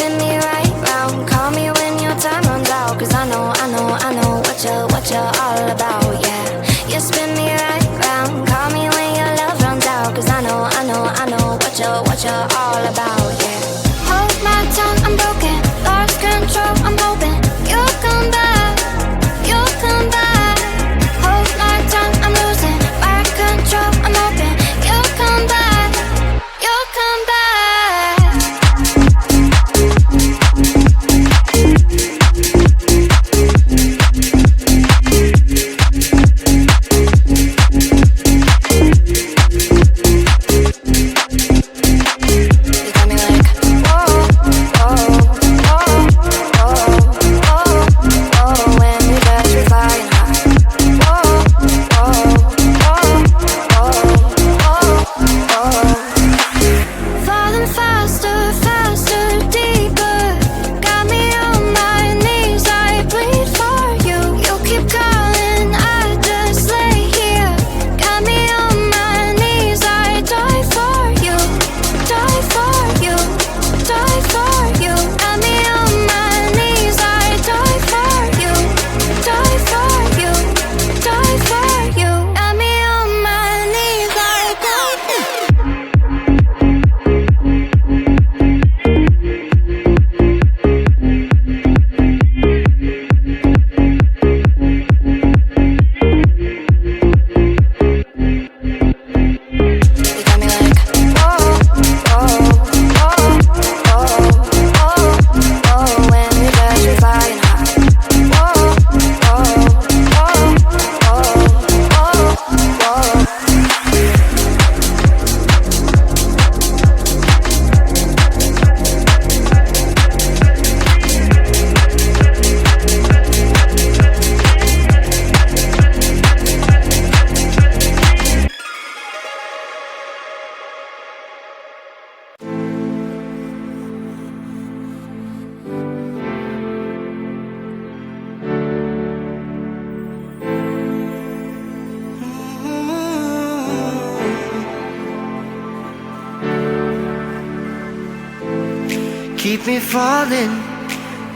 spin me right round. Call me when your time runs out, 'cause I know what you're all about, yeah. You spin me right round. Call me when your love runs out, 'cause I know what you're all about, yeah. Hold my tongue, I'm broken, lost control, I'm hoping you'll come back, you'll come back. Hold my tongue, I'm losing my control, I'm hoping you'll come back, you'll come back.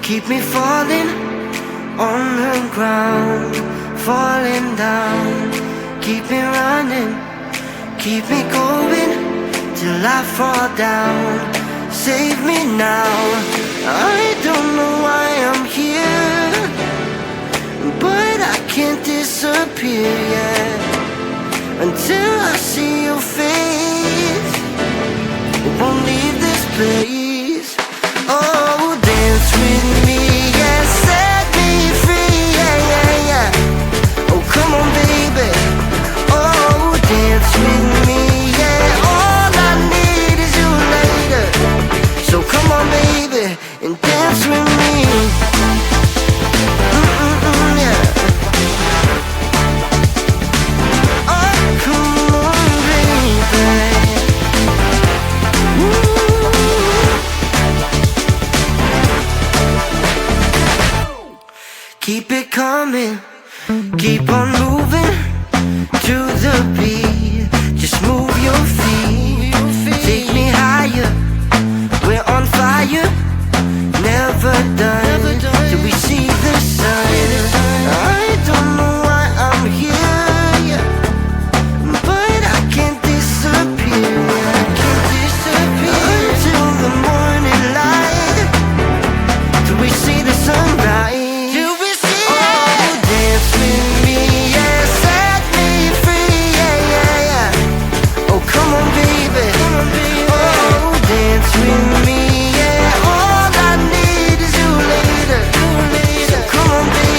Keep me falling on the ground, falling down. Keep me running, keep me going till I fall down. Save me now, I don't know why I'm here, but I can't disappear yet until I see your face. Won't leave this place. Oh, dance with me, yeah, set me free, yeah, yeah, yeah. Oh, come on, baby. Oh, dance with me, yeah. All I need is you later. So come on, baby, and dance with me. Yeah. Oh, come on, baby. Keep it coming, keep on moving to the beat. Just move your feet, take me higher. We're on fire, never done till we see the sun. I don't know why I'm here, but I can't disappear. I can't disappear until the morning light, till we see the sunrise. With me, yeah, all I need is you later. So come on, baby.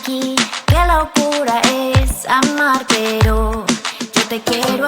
aquí. Qué locura es amar, pero yo te quiero